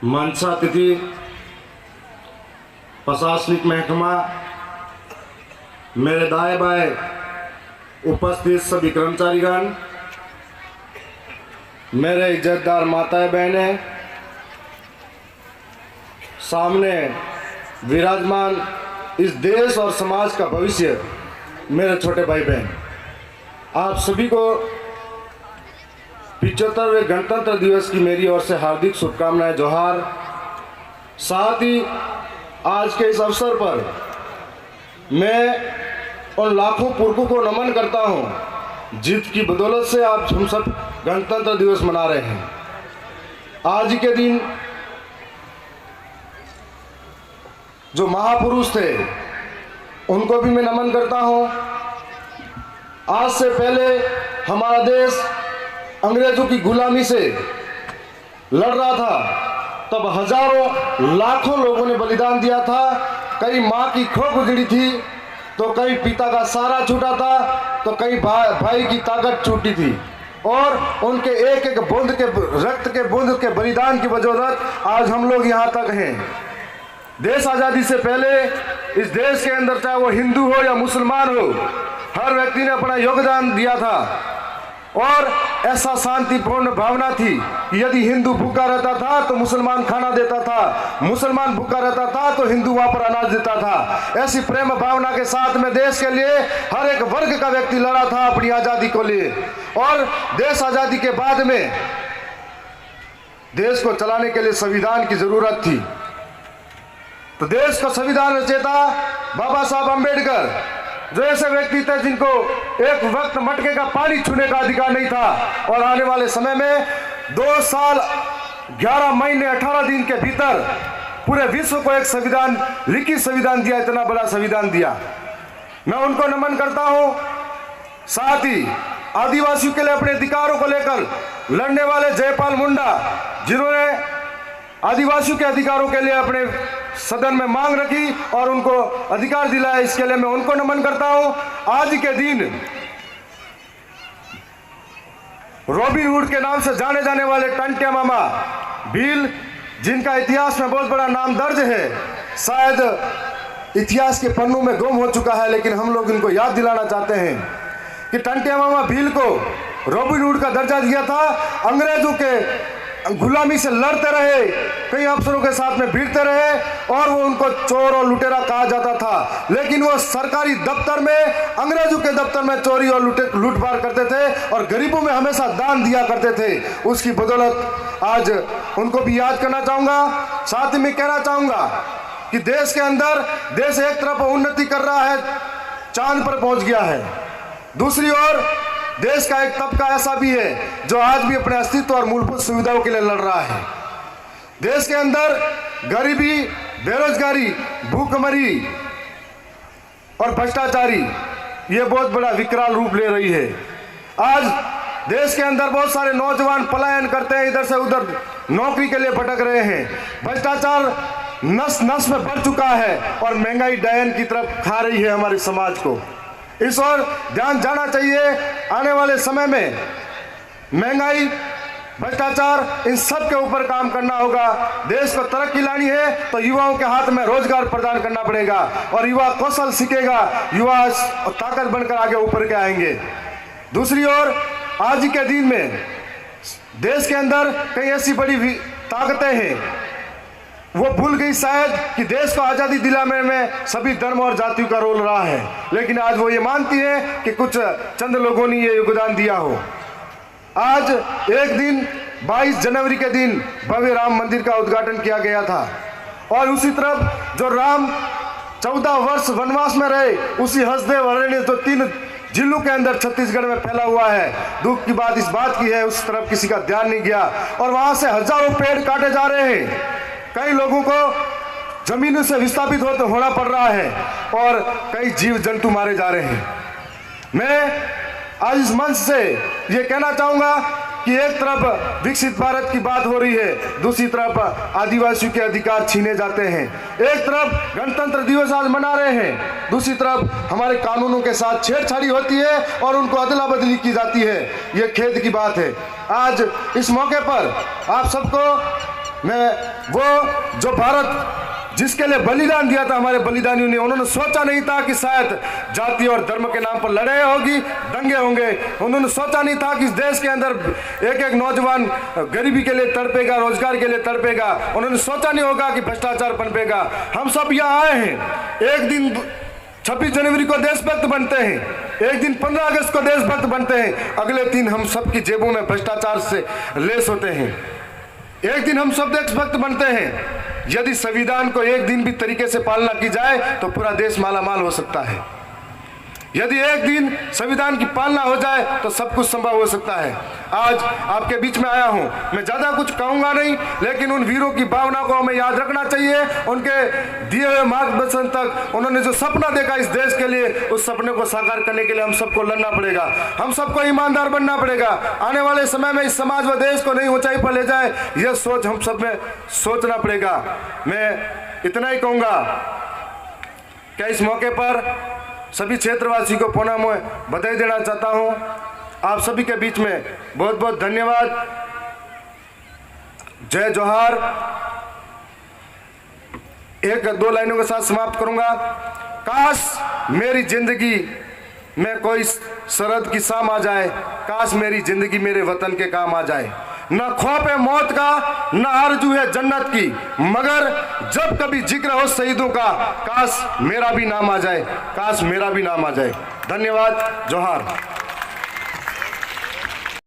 मंच अतिथि, प्रशासनिक महकमा, मेरे दाएं बाएं उपस्थित सभी कर्मचारीगण, मेरे इज्जतदार माताएं बहनें, सामने विराजमान इस देश और समाज का भविष्य मेरे छोटे भाई बहन, आप सभी को 75वें गणतंत्र दिवस की मेरी ओर से हार्दिक शुभकामनाएं, जोहार। साथ ही आज के इस अवसर पर मैं उन लाखों पुरखों को नमन करता हूं जिसकी बदौलत से आप हम सब गणतंत्र दिवस मना रहे हैं। आज के दिन जो महापुरुष थे उनको भी मैं नमन करता हूं। आज से पहले हमारा देश अंग्रेजों की गुलामी से लड़ रहा था, तब हजारों लाखों लोगों ने बलिदान दिया था। कई माँ की खोख उजड़ी थी तो कई पिता का सहारा छूटा था, तो कई भाई की ताकत छूटी थी, और उनके एक एक बूंद के रक्त के बूंद के बलिदान की बदौलत आज हम लोग यहाँ तक हैं। देश आज़ादी से पहले इस देश के अंदर चाहे वो हिंदू हो या मुसलमान हो, हर व्यक्ति ने अपना योगदान दिया था, और ऐसा शांतिपूर्ण भावना थी कि यदि हिंदू भूखा रहता था तो मुसलमान खाना देता था, मुसलमान भूखा रहता था तो हिंदू वहां पर अनाज देता था। ऐसी प्रेम भावना के साथ में देश के लिए हर एक वर्ग का व्यक्ति लड़ा था अपनी आज़ादी को लिए। और देश आज़ादी के बाद में देश को चलाने के लिए संविधान की जरूरत थी, तो देश का संविधान रचयिता बाबा साहब अम्बेडकर, जो ऐसे व्यक्ति थे जिनको एक वक्त मटके का पानी छूने का अधिकार नहीं था, और आने वाले समय में 2 साल 11 महीने 18 दिन के भीतर पूरे विश्व को एक संविधान, लिखित संविधान दिया, इतना बड़ा संविधान दिया। मैं उनको नमन करता हूं। साथ ही आदिवासियों के लिए अपने अधिकारों को लेकर लड़ने वाले जयपाल मुंडा, जिन्होंने आदिवासियों के अधिकारों के लिए अपने सदन में मांग रखी और उनको अधिकार दिलाया, इसके लिए मैं उनको नमन करता हूं। आज के दिन रॉबिन हुड के नाम से जाने जाने वाले टंट्या मामा भील, जिनका इतिहास में बहुत बड़ा नाम दर्ज है, शायद इतिहास के पन्नों में गुम हो चुका है, लेकिन हम लोग इनको याद दिलाना चाहते हैं कि टंट्या मामा भील को रॉबिन हुड का दर्जा दिया था। अंग्रेजों के गुलामी से लड़ते रहे, कई अफसरों के साथ में भिड़ते रहे, और वो उनको चोर और लुटेरा कहा जाता था, लेकिन वो सरकारी दफ्तर में, अंग्रेजों के दफ्तर में चोरी और लूटपाट करते थे और गरीबों में हमेशा दान दिया करते थे। उसकी बदौलत आज उनको भी याद करना चाहूँगा। साथ ही मैं कहना चाहूँगा कि देश के अंदर देश एक तरफ उन्नति कर रहा है, चांद पर पहुँच गया है, दूसरी ओर देश का एक तबका ऐसा भी है जो आज भी अपने अस्तित्व और मूलभूत सुविधाओं के लिए लड़ रहा है। देश के अंदर गरीबी, बेरोजगारी, भूखमरी और भ्रष्टाचारी ये बहुत बड़ा विकराल रूप ले रही है। आज देश के अंदर बहुत सारे नौजवान पलायन करते हैं, इधर से उधर नौकरी के लिए भटक रहे हैं। भ्रष्टाचार नस नस में बढ़ चुका है और महंगाई डायन की तरफ खा रही है हमारे समाज को। इस ओर ध्यान जाना चाहिए। आने वाले समय में महंगाई, भ्रष्टाचार, इन सब के ऊपर काम करना होगा। देश को तरक्की लानी है तो युवाओं के हाथ में रोजगार प्रदान करना पड़ेगा, और युवा कौशल सीखेगा, युवा ताकत बनकर आगे ऊपर के आएंगे। दूसरी ओर आज के दिन में देश के अंदर कई ऐसी बड़ी ताकतें हैं, वो भूल गई शायद कि देश को आज़ादी दिलाने में सभी धर्म और जातियों का रोल रहा है, लेकिन आज वो ये मानती है कि कुछ चंद लोगों ने ये योगदान दिया हो। आज एक दिन 22 जनवरी के दिन भव्य राम मंदिर का उद्घाटन किया गया था, और उसी तरफ जो राम 14 वर्ष वनवास में रहे, उसी हसदेव अरण्य जो 3 जिलों के अंदर छत्तीसगढ़ में फैला हुआ है, दुख की बात इस बात की है उस तरफ किसी का ध्यान नहीं गया, और वहां से हजारों पेड़ काटे जा रहे हैं। कई लोगों को जमीनों से विस्थापित होना पड़ रहा है, और कई जीव जंतु मारे जा रहे हैं। मैं आज इस मंच से ये कहना चाहूँगा कि एक तरफ विकसित भारत की बात हो रही है, दूसरी तरफ आदिवासियों के अधिकार छीने जाते हैं। एक तरफ गणतंत्र दिवस आज मना रहे हैं, दूसरी तरफ हमारे कानूनों के साथ छेड़छाड़ी होती है और उनको अदला बदली की जाती है। ये खेद की बात है। आज इस मौके पर आप सबको मैं वो जो भारत जिसके लिए बलिदान दिया था हमारे बलिदानियों ने, उन्होंने सोचा नहीं था कि शायद जाति और धर्म के नाम पर लड़ाई होगी, दंगे होंगे। उन्होंने सोचा नहीं था कि इस देश के अंदर एक एक नौजवान गरीबी के लिए तड़पेगा, रोजगार के लिए तड़पेगा। उन्होंने सोचा नहीं होगा कि भ्रष्टाचार पनपेगा। हम सब यहाँ आए हैं, एक दिन 26 जनवरी को देशभक्त बनते हैं, एक दिन 15 अगस्त को देशभक्त बनते हैं, अगले दिन हम सबकी जेबों में भ्रष्टाचार से लेस होते हैं। एक दिन हम सब देशभक्त बनते हैं। यदि संविधान को एक दिन भी तरीके से पालना की जाए तो पूरा देश मालामाल हो सकता है। यदि एक दिन संविधान की पालना हो जाए तो सब कुछ संभव हो सकता है। आज आपके बीच में आया हूं, मैं ज्यादा कुछ कहूंगा नहीं, लेकिन उन वीरों की भावना को हमें याद रखना चाहिए। उनके दिए हुए मार्गदर्शन तक उन्होंने जो सपना देखा इस देश के लिए, उस सपने को साकार करने के लिए हम सबको लड़ना पड़ेगा, हम सबको ईमानदार बनना पड़ेगा। आने वाले समय में इस समाज व देश को नई ऊंचाई पर ले जाए, यह सोच हम सब में सोचना पड़ेगा। मैं इतना ही कहूंगा कि इस मौके पर सभी क्षेत्रवासी को पुनः मैं बधाई देना चाहता हूं। आप सभी के बीच में बहुत बहुत धन्यवाद। जय जोहार। एक दो लाइनों के साथ समाप्त करूंगा। काश मेरी जिंदगी में कोई सरहद की शाम आ जाए, काश मेरी जिंदगी मेरे वतन के काम आ जाए। न खौफ है मौत का, न आरजू है जन्नत की, मगर जब कभी जिक्र हो शहीदों का, काश मेरा भी नाम आ जाए, काश मेरा भी नाम आ जाए। धन्यवाद। जोहार।